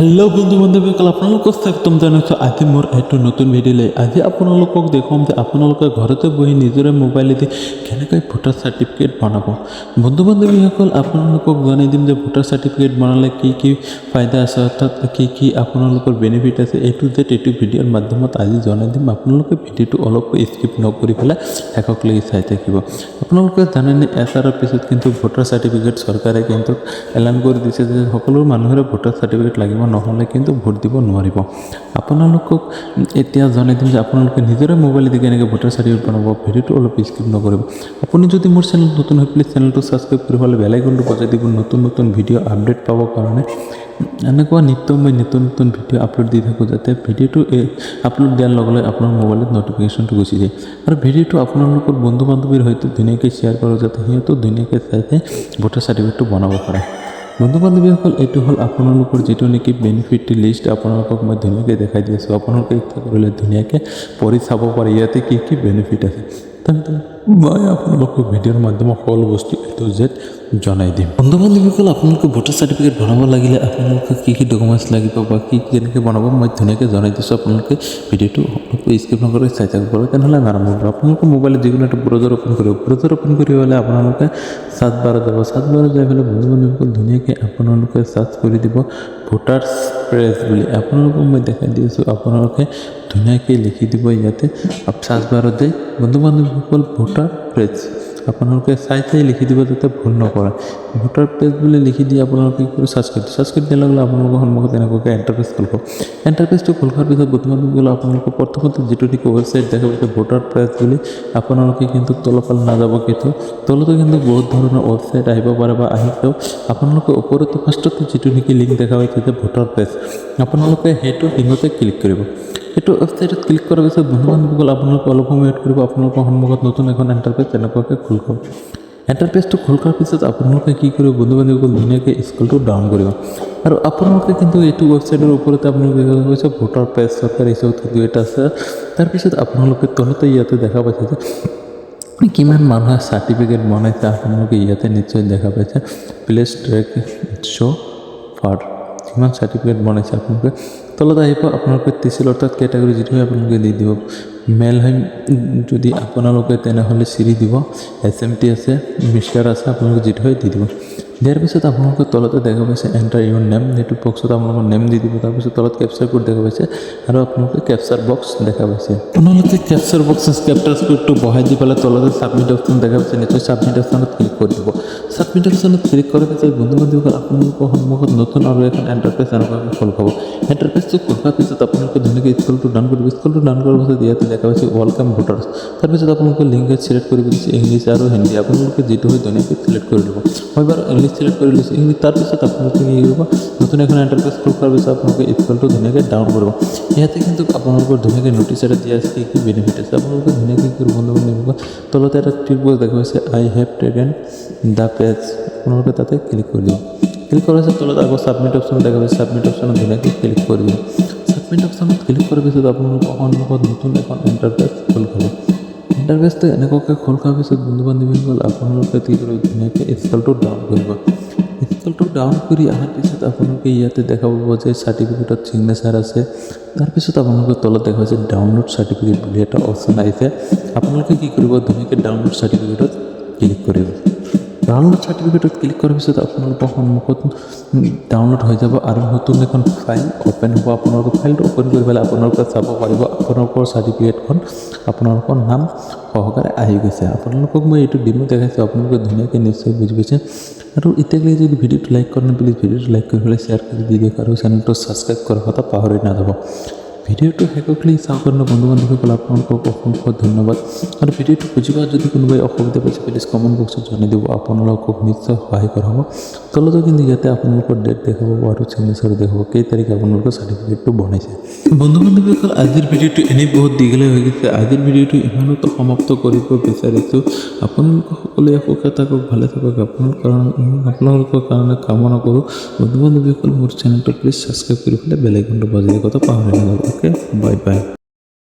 Hello' বন্ধু বান্ধৱীসকল, আপোনালোকক স্বাগতম জনাইছোঁ আজি মোৰ এইটো নতুন ভিডিঅ'লৈ। আজি আপোনালোকক দেখুৱাম যে আপোনালোকে ঘৰতে বহি নিজৰে মোবাইলেদি কেনেকৈ ভোটাৰ চাৰ্টিফিকেট বনাব। বন্ধু বান্ধৱীসকল, আপোনালোকক জনাই দিম যে ভোটাৰ চাৰ্টিফিকেট বনালে কি কি ফাইদা আছে, অৰ্থাৎ কি আপোনালোকৰ বেনিফিট আছে, এইটো ভিডিঅ'ৰ মাধ্যমত আজি জনাই দিম। আপোনালোকে ভিডিঅ'টো অলপ স্কিপ নকৰি পেলাই শেষলৈকে চাই থাকিব। আপোনালোকে জানেনে এটাৰ পিছত কিন্তু ভোটাৰ চাৰ্টিফিকেট চৰকাৰে কিন্তু এলান কৰি দিছে যে সকলো মানুহৰে ভোটাৰ চাৰ্টিফিকেট লাগিব, নহ'লে কিন্তু ভোট দিব নোৱাৰিব। আপোনালোকক এতিয়া জনাই দিম যে আপোনালোকে নিজৰে মোবাইলেদি কেনেকৈ ভোটাৰ চাৰ্টিফিকেট বনাব। ভিডিঅ'টো অলপ স্কিপ নকৰিব। আপুনি যদি মোৰ চেনেল নতুন হৈ পেলাই চেনেলটো ছাবস্ক্ৰাইব কৰি পেলাই বেল আইকনটো বজাই দিব নতুন ভিডিঅ' আপডেট পাবৰ কাৰণে। এনেকুৱা নিত্যময় নতুন ভিডিঅ' আপলোড দি থাকোঁ, যাতে ভিডিঅ'টো আপলোড দিয়াৰ লগে লগে আপোনাৰ মোবাইলত নটিফিকেশ্যনটো গুচি যায়। আৰু ভিডিঅ'টো আপোনালোকৰ বন্ধু বান্ধৱীৰ সৈতে ধুনীয়াকৈ শ্বেয়াৰ কৰক, যাতে সিহঁতো ধুনীয়াকৈ চাই ভোটাৰ চাৰ্টিফিকেটটো বনাব পাৰে। বন্ধু বান্ধৱীসকল, এইটো হ'ল আপোনালোকৰ যিটো নেকি বেনিফিট লিষ্ট আপোনালোকক মই ধুনীয়াকৈ দেখাই দি আছোঁ। আপোনালোকে ইচ্ছা কৰিলে ধুনীয়াকৈ পঢ়ি চাব পাৰে ইয়াতে কি কি বেনিফিট আছে। তেন্তে মই আপোনালোকক ভিডিঅ'ৰ মাধ্যমত সকলো বস্তু A-to-Z জনাই দিম। বন্ধু বান্ধৱীসকল, আপোনালোকে ভোটাৰ চাৰ্টিফিকেট বনাব লাগিলে আপোনালোকে কি কি ডকুমেণ্টছ লাগিব বা কি কেনেকৈ বনাব মই ধুনীয়াকৈ জনাই দিছোঁ। আপোনালোকে ভিডিঅ'টো স্কিপ নকৰি চাই থাকিব পাৰে, তেনেহ'লে আৰম্ভ কৰিব। আপোনালোকৰ মোবাইলত যিকোনো এটা ব্ৰাউজাৰ ওপেন কৰিব। ব্ৰাউজাৰ ওপেন কৰি পেলাই আপোনালোকে সাৰ্চ বাৰত যাব। সাৰ্চ বাৰত যাই পেলাই বন্ধু বান্ধৱীসকল ধুনীয়াকৈ আপোনালোকে সাৰ্চ কৰি দিব ভোটাৰ্ছ পেজ বুলি। আপোনালোকক মই দেখাই দি আছোঁ। আপোনালোকে ধুনীয়াকৈ লিখি দিব ইয়াতে সাৰ্চ বাৰত যাই বন্ধু বান্ধৱীসকল ভোটাৰ পেজ আপোনালোকে চাই লিখি দিব, যাতে ভুল নকৰে। ভোটাৰ পেজ বুলি লিখি দি আপোনালোকে কি কৰি সাৰ্চ কৰি দিয়াৰ লগে লগে আপোনালোকৰ সন্মুখত এনেকুৱাকৈ এণ্টাৰপেজ খুলিব। এণ্টাৰপেজটো খোলাৰ পিছত বন্ধু বান্ধৱীসকল আপোনালোকৰ প্ৰথমতে যিটো নেকি ৱেবছাইট দেখা পাইছে ভোটাৰ পেজ বুলি, আপোনালোকে কিন্তু তলফালে নাযাব, কিন্তু তলতো কিন্তু বহুত ধৰণৰ ৱেবছাইট আহিব পাৰে বা আহিলেও আপোনালোকে ওপৰতে ফাৰ্ষ্টতে যিটো নেকি লিংক দেখা পাইছে যে ভোটাৰ পেজ, আপোনালোকে সেইটো লিংকতে ক্লিক কৰিব। এইটো ৱেবছাইটত ক্লিক কৰাৰ পিছত বন্ধু বান্ধৱীসকল আপোনালোকে অলপ সময় ৱেইট কৰিব। আপোনালোকৰ সন্মুখত নতুন এখন এণ্টাৰপেজ এনেকুৱাকৈ খোল খাব। এণ্টাৰপেজটো খোল খোৱাৰ পিছত আপোনালোকে কি কৰিব, বন্ধু বান্ধৱীসকল ধুনীয়াকৈ স্ক্ৰলটো ডাউন কৰিব। আৰু আপোনালোকে কিন্তু এইটো ৱেবছাইটৰ ওপৰতে আপোনালোকে দেখা পাইছে ভোটাৰ পেজ চৰকাৰী হিচাপত কিন্তু এটা আছে। তাৰপিছত আপোনালোকে তলতে ইয়াতে দেখা পাইছে যে কিমান মানুহে চাৰ্টিফিকেট বনাইছে। আপোনালোকে ইয়াতে নিশ্চয় দেখা পাইছে প্লেছ ট্ৰেক শ্ব' ফাৰ কিমান চাৰ্টিফিকেট বনাইছে। আপোনালোকে তলত আহিব, আপোনালোকে টিচিল অৰ্থাৎ কেটেগৰী যিটো হয় আপোনালোকে দি দিব। মেল হয় যদি আপোনালোকে তেনেহ'লে চিৰি দিব। SMT আছে, মিষ্টাৰ আছে, আপোনালোকে যিটো হয় দি দিব। দিয়াৰ পিছত আপোনালোকে তলতে দেখা পাইছে এণ্টাৰ ইউৰ নেম, সেইটো বক্সত আপোনালোকৰ নেম দি দিব। তাৰপিছত তলত কেপচাৰ কোড দেখা পাইছে আৰু আপোনালোকে কেপচাৰ বক্স দেখা পাইছে। আপোনালোকে কেপচাৰ কোডটো বহাই দি পেলাই তলতে ছাবমিট অপশ্যন দেখা পাইছে, নিশ্চয় ছাবমিট অপশ্যনত ক্লিক কৰি দিব। ছাবমিট অপশ্যনত ক্লিক কৰাৰ পিছত বন্ধু বান্ধৱীসকল আপোনালোকৰ সন্মুখত নতুন আৰু এখন এণ্টাৰপেজ এনেকুৱাকৈ খোল খাব। এণ্টাৰপেজটো খোল খোৱাৰ পিছত আপোনালোকে ধুনীয়াকৈ স্ক্ৰলটো ডাউন কৰিব। স্ক্ৰলটো ডাউন কৰাৰ পিছত ইয়াতে দেখা পাইছে ৱেলকাম ভোটাৰ্ছ। তাৰপিছত আপোনালোকে লিংক চিলেক্ট কৰিব দিছে ইংলিছ আৰু হিন্দী। আপোনালোকে যিটো হয় ধুনীয়াকৈ চিলেক্ট কৰি ল'ব। মই বাৰু ইংলিছ চিলেক্ট কৰি লৈছোঁ ইংলিছ। তাৰপিছত আপোনালোকে কি কৰিব, নতুন এখন এণ্টাৰপেজ খোল খোৱাৰ পিছত আপোনালোকে স্ক্ৰলটো ধুনীয়াকৈ ডাউন কৰিব। ইয়াতে কিন্তু আপোনালোকৰ ধুনীয়াকৈ নটিচ এটা দিয়া আছে কি বেনিফিট আছে। আপোনালোকে ধুনীয়াকৈ কি কৰিব, বন্ধু বান্ধৱীসকল তলতে এটা টিক বক্স দেখা পাইছে আই হেভ টেকেন দ্য পেজ, আপোনালোকে তাতে ক্লিক কৰি দিব। ক্লিক কৰাৰ পিছত তলত আকৌ ছাবমিট অপশ্যন দেখা পাইছে, ছাবমিট অপশ্যনত ধুনীয়াকৈ ক্লিক কৰি দিব। ছাবমিট অপশ্যনত ক্লিক কৰাৰ পিছত আপোনালোকৰ সন্মুখত নতুন এখন এণ্টাৰপেজ খোল খাব। এণ্টাৰপেজটো এনেকুৱাকৈ খোল খোৱাৰ পিছত বন্ধু বান্ধৱীসকল আপোনালোকে কি কৰিব, ধুনীয়াকৈ স্ক্ৰলটো ডাউন কৰিব। স্ক্ৰলটো ডাউন কৰি অহাৰ পিছত আপোনালোকে ইয়াতে দেখা পাব যে চাৰ্টিফিকেটত ছিগনেচাৰ আছে। তাৰপিছত আপোনালোকে তলত দেখা পাইছে ডাউনলোড চাৰ্টিফিকেট বুলি এটা অপশ্যন আহিছে। আপোনালোকে কি কৰিব, ধুনীয়াকৈ ডাউনলোড চাৰ্টিফিকেটত ক্লিক কৰিব। ডাউনলোড চাৰ্টিফিকেটত ক্লিক কৰাৰ পিছত আপোনালোকৰ সন্মুখত ডাউনলোড হৈ যাব আৰু নতুন এখন ফাইল অ'পেন হ'ব। আপোনালোকৰ ফাইলটো অ'পেন কৰি পেলাই আপোনালোকে চাব পাৰিব আপোনালোকৰ চাৰ্টিফিকেটখন আপোনালোকৰ নাম সহকাৰে আহি গৈছে। আপোনালোকক মই এইটো ডিমো দেখাইছোঁ, আপোনালোকে ধুনীয়াকৈ নিশ্চয় বুজি পাইছে। আৰু এতিয়ালৈকে যদি ভিডিঅ'টো লাইক কৰে প্লিজ ভিডিঅ'টো লাইক কৰি পেলাই শ্বেয়াৰ কৰি দি দিয়ক আৰু চেনেলটো ছাবস্ক্ৰাইব কৰাৰ কথা পাহৰি নাযাব। ভিডিঅ'টো শেষলৈ চাওঁ কাৰণে বন্ধু বান্ধৱীসকল আপোনালোকক অসংখ্য ধন্যবাদ। আৰু ভিডিঅ'টো বুজিবা যদি কোনোবাই অসুবিধা পাইছে প্লিজ কমেণ্ট বক্সত জনাই দিব, আপোনালোকক নিশ্চয় সহায় কৰা হ'ব। তলতো কিন্তু ইয়াতে আপোনালোকৰ ডেট দেখাব আৰু ছিগনেচাৰ দেখাব কেই তাৰিখে আপোনালোকৰ চাৰ্টিফিকেটটো বনাইছে। বন্ধু বান্ধৱীসকল আজিৰ ভিডিঅ'টো এনেই বহুত দীঘলীয়া হৈ গৈছে। আজিৰ ভিডিঅ'টো ইমানতো সমাপ্ত কৰিব বিচাৰিছোঁ। আপোনালোকে সকলোৱে সুখে থাকক, ভালে থাকক, আপোনালোকৰ কাৰণে কামনা কৰোঁ। বন্ধু বান্ধৱীসকল মোৰ চেনেলটো প্লিজ ছাবস্ক্ৰাইব কৰি পেলাই বেল আইকনটো বজাই কথা পাহৰি নাযাব। Okay, bye bye.